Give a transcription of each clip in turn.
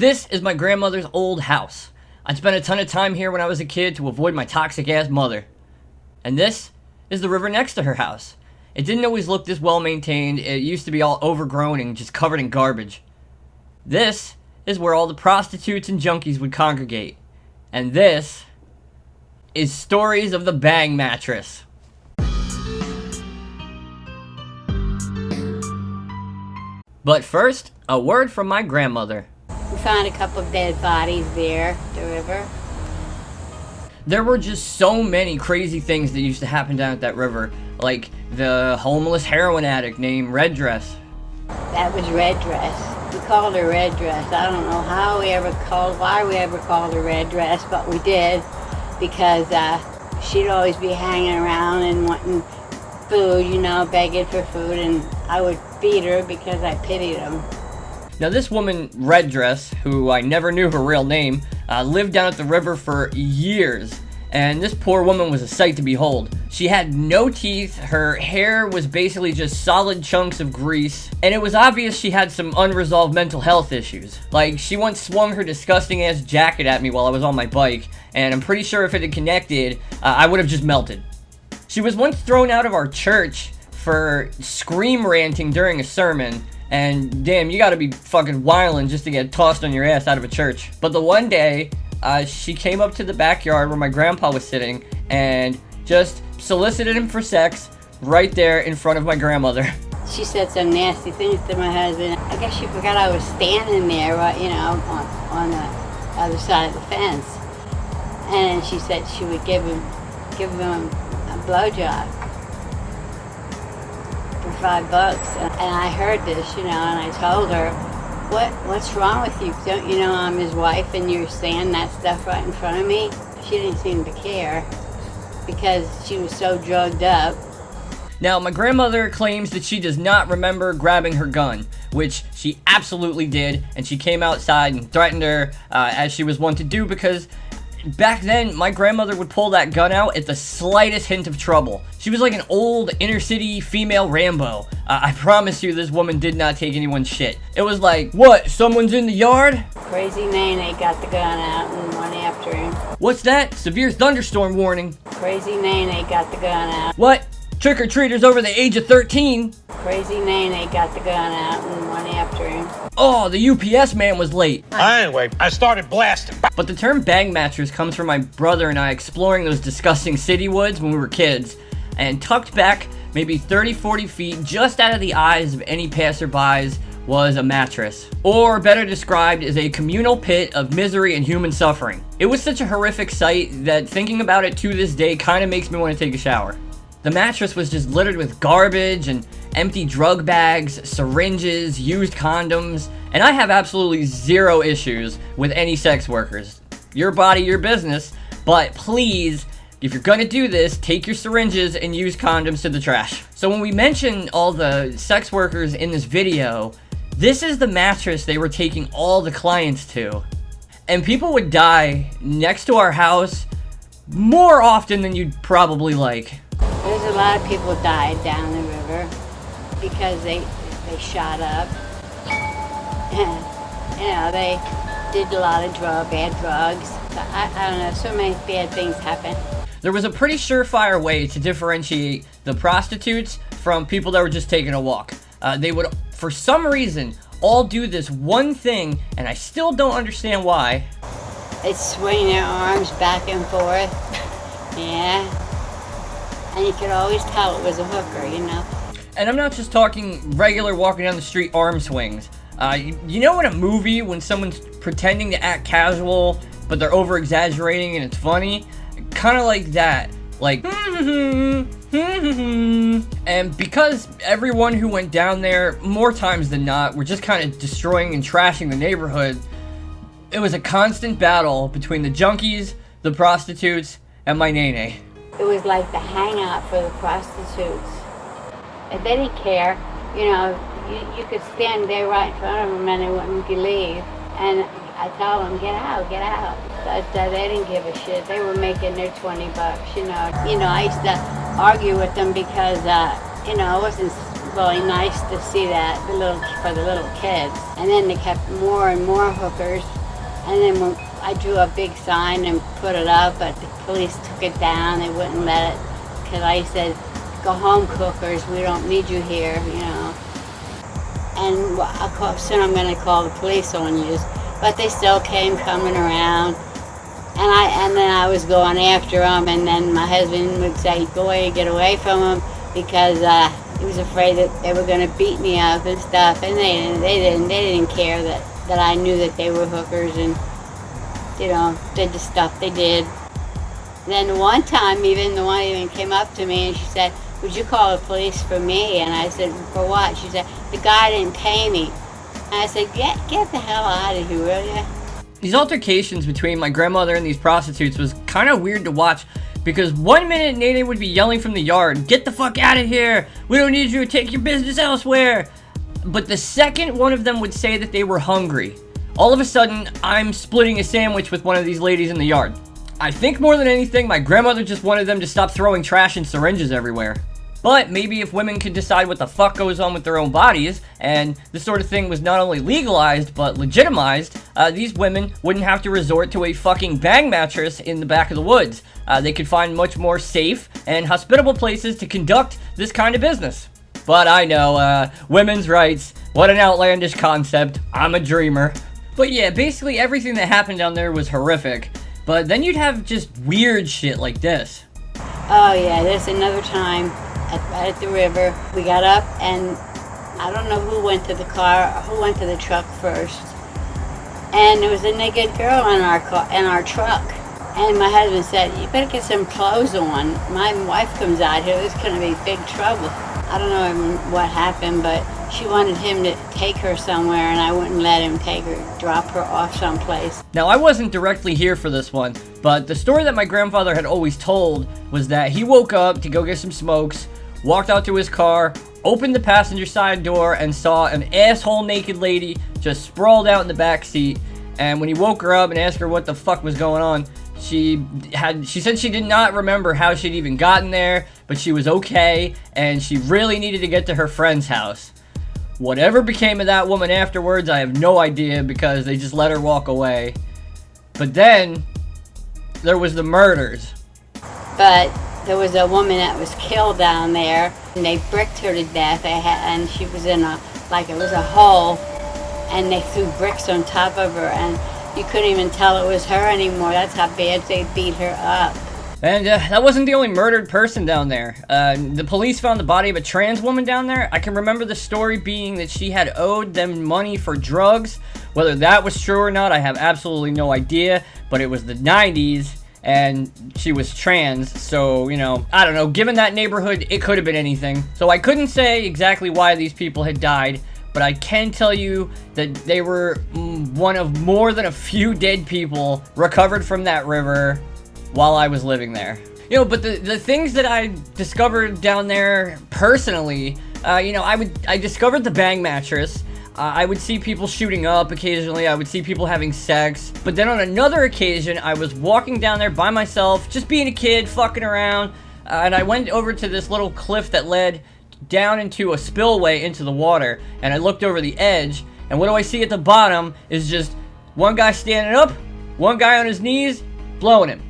This is my grandmother's old house. I'd spent a ton of time here when I was a kid to avoid my toxic ass mother. And this is the river next to her house. It didn't always look this well maintained. It used to be all overgrown and just covered in garbage. This is where all the prostitutes and junkies would congregate. And this is Stories of the Bang Mattress. But first, a word from my grandmother. We found a couple of dead bodies there, the river. There were just so many crazy things that used to happen down at that river, like the homeless heroin addict named Red Dress. That was Red Dress. We called her Red Dress. I don't know why we ever called her Red Dress, but we did, because she'd always be hanging around and wanting food, begging for food, and I would feed her because I pitied them. Now this woman, Red Dress, who I never knew her real name, lived down at the river for years, and this poor woman was a sight to behold. She had no teeth, her hair was basically just solid chunks of grease, and it was obvious she had some unresolved mental health issues. Like, she once swung her disgusting ass jacket at me while I was on my bike, and I'm pretty sure if it had connected, I would have just melted. She was once thrown out of our church for scream ranting during a sermon. And damn, you gotta be fucking wildin' just to get tossed on your ass out of a church. But the one day, she came up to the backyard where my grandpa was sitting and just solicited him for sex right there in front of my grandmother. She said some nasty things to my husband. I guess she forgot I was standing there, on the other side of the fence. And she said she would give him a blowjob for $5, and I heard this, and I told her, what's wrong with you? Don't you know I'm his wife and you're saying that stuff right in front of me? She didn't seem to care because she was so drugged up. Now, my grandmother claims that she does not remember grabbing her gun, which she absolutely did, and she came outside and threatened her, as she was wont to do, because back then, my grandmother would pull that gun out at the slightest hint of trouble. She was like an old inner-city female Rambo. I promise you this woman did not take anyone's shit. It was like, what, someone's in the yard? Crazy Nene got the gun out and went after him. What's that? Severe thunderstorm warning. Crazy Nene got the gun out. What? Trick-or-treaters over the age of 13? Crazy Nene got the gun out and went after him. Oh, the UPS man was late. Anyway, I started blasting. But the term bang mattress comes from my brother and I exploring those disgusting city woods when we were kids, and tucked back maybe 30-40 feet just out of the eyes of any passerbys was a mattress, or better described as a communal pit of misery and human suffering. It was such a horrific sight that thinking about it to this day kind of makes me want to take a shower. The mattress was just littered with garbage and empty drug bags, syringes, used condoms, and I have absolutely zero issues with any sex workers. Your body, your business, but please, if you're gonna do this, take your syringes and used condoms to the trash. So when we mention all the sex workers in this video, this is the mattress they were taking all the clients to. And people would die next to our house more often than you'd probably like. There's a lot of people died down the river because they shot up. And, they did a lot of bad drugs. I don't know, so many bad things happen. There was a pretty surefire way to differentiate the prostitutes from people that were just taking a walk. They would, for some reason, all do this one thing, and I still don't understand why. They'd swing their arms back and forth. Yeah. And you could always tell it was a hooker, And I'm not just talking regular walking down the street arm swings. You know in a movie when someone's pretending to act casual, but they're over-exaggerating and it's funny? Kind of like that. Like, and because everyone who went down there, more times than not, were just kind of destroying and trashing the neighborhood, it was a constant battle between the junkies, the prostitutes, and my nene. It was like the hangout for the prostitutes. And they didn't care. You could stand there right in front of them and they wouldn't leave. And I told them, get out. But they didn't give a shit. They were making their $20, I used to argue with them because, I wasn't really nice to see that for the little kids. And then they kept more and more hookers. And then when I drew a big sign and put it up, but the police took it down. They wouldn't let it because I said, "Go home, cookers. We don't need you here," you know. And soon I'm going to call the police on you. But they still came coming around. And then I was going after them, and then my husband would say, "Go away, get away from them," because he was afraid that they were going to beat me up and stuff. And they didn't care that I knew that they were hookers and, you know, did the stuff they did. And then one time, the one even came up to me and she said, "Would you call the police for me?" And I said, "For what?" She said, "The guy didn't pay me." And I said, get the hell out of here, will you? These altercations between my grandmother and these prostitutes was kind of weird to watch, because one minute Nene would be yelling from the yard, "Get the fuck out of here! We don't need you, take your business elsewhere!" But the second one of them would say that they were hungry, all of a sudden, I'm splitting a sandwich with one of these ladies in the yard. I think more than anything, my grandmother just wanted them to stop throwing trash and syringes everywhere. But maybe if women could decide what the fuck goes on with their own bodies, and this sort of thing was not only legalized, but legitimized, these women wouldn't have to resort to a fucking bang mattress in the back of the woods. They could find much more safe and hospitable places to conduct this kind of business. But I know, women's rights, what an outlandish concept. I'm a dreamer. But yeah, basically everything that happened down there was horrific. But then you'd have just weird shit like this. Oh yeah, there's another time at the river. We got up and I don't know who went to the truck first. And there was a naked girl in our truck. And my husband said, "You better get some clothes on. My wife comes out here, there's gonna be big trouble." I don't know what happened, but she wanted him to take her somewhere and I wouldn't let him drop her off someplace. Now, I wasn't directly here for this one, but the story that my grandfather had always told was that he woke up to go get some smokes, walked out to his car, opened the passenger side door, and saw an asshole naked lady just sprawled out in the back seat. And when he woke her up and asked her what the fuck was going on, she said she did not remember how she'd even gotten there, but she was okay, and she really needed to get to her friend's house. Whatever became of that woman afterwards, I have no idea, because they just let her walk away. But then, there was the murders. But there was a woman that was killed down there, and they bricked her to death, and she was in it was a hole, and they threw bricks on top of her, and you couldn't even tell it was her anymore. That's how bad they beat her up. And that wasn't the only murdered person down there. The police found the body of a trans woman down there. I can remember the story being that she had owed them money for drugs. Whether that was true or not, I have absolutely no idea. But it was the 90s, and she was trans. So, you know, I don't know. Given that neighborhood, it could have been anything. So I couldn't say exactly why these people had died. But I can tell you that they were one of more than a few dead people recovered from that river while I was living there. You know, but the things that I discovered down there personally, you know, I discovered the bang mattress. I would see people shooting up occasionally. I would see people having sex. But then on another occasion, I was walking down there by myself, just being a kid, fucking around. And I went over to this little cliff that led down into a spillway into the water, and I looked over the edge, and what do I see at the bottom is just one guy standing up, one guy on his knees, blowing him.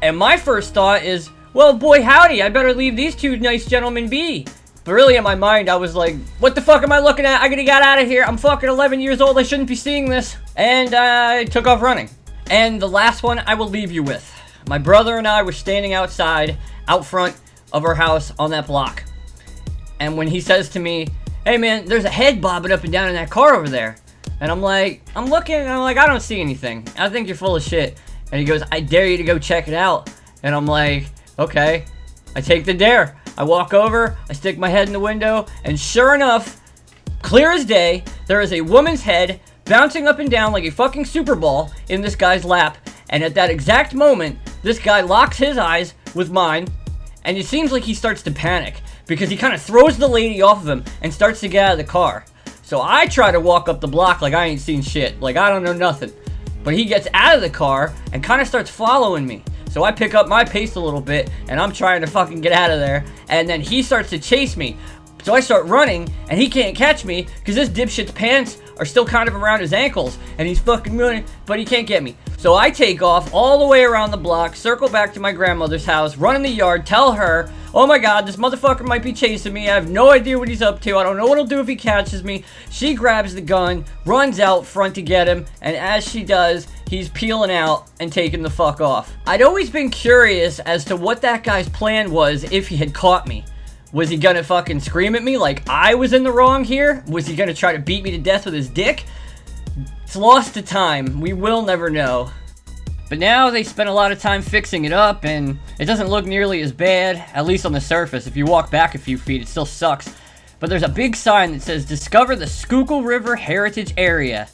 And my first thought is, well, boy howdy, I better leave these two nice gentlemen be. But really in my mind, I was like, what the fuck am I looking at? I gotta get out of here. I'm fucking 11 years old. I shouldn't be seeing this. And I took off running. And the last one I will leave you with. My brother and I were standing outside, out front of our house on that block. And when he says to me, "Hey man, there's a head bobbing up and down in that car over there." And I'm like, I'm looking, and I'm like, I don't see anything. I think you're full of shit. And he goes, "I dare you to go check it out." And I'm like, okay. I take the dare. I walk over, I stick my head in the window, and sure enough, clear as day, there is a woman's head bouncing up and down like a fucking Super Bowl in this guy's lap. And at that exact moment, this guy locks his eyes with mine, and it seems like he starts to panic, because he kind of throws the lady off of him and starts to get out of the car. So I try to walk up the block like I ain't seen shit, like I don't know nothing. But he gets out of the car and kind of starts following me. So I pick up my pace a little bit, and I'm trying to fucking get out of there. And then he starts to chase me. So I start running, and he can't catch me because this dipshit's pants are still kind of around his ankles, and he's fucking running, but he can't get me. So I take off all the way around the block, circle back to my grandmother's house, run in the yard, tell her, oh my god, this motherfucker might be chasing me. I have no idea what he's up to. I don't know what he'll do if he catches me. She grabs the gun, runs out front to get him, and as she does, he's peeling out and taking the fuck off. I'd always been curious as to what that guy's plan was if he had caught me. Was he gonna fucking scream at me like I was in the wrong here? Was he gonna try to beat me to death with his dick? It's lost to time. We will never know. But now they spent a lot of time fixing it up, and it doesn't look nearly as bad, at least on the surface. If you walk back a few feet, it still sucks. But there's a big sign that says, "Discover the Schuylkill River Heritage Area."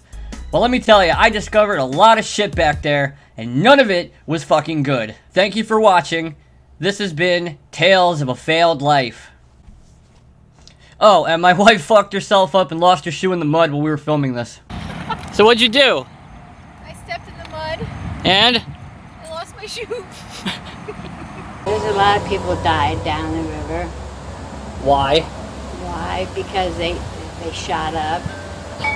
Well, let me tell you, I discovered a lot of shit back there, and none of it was fucking good. Thank you for watching. This has been Tales of a Failed Life. Oh, and my wife fucked herself up and lost her shoe in the mud while we were filming this. So what'd you do? I stepped in the mud. And? I lost my shoe. There's a lot of people died down the river. Why? Why? Because they shot up.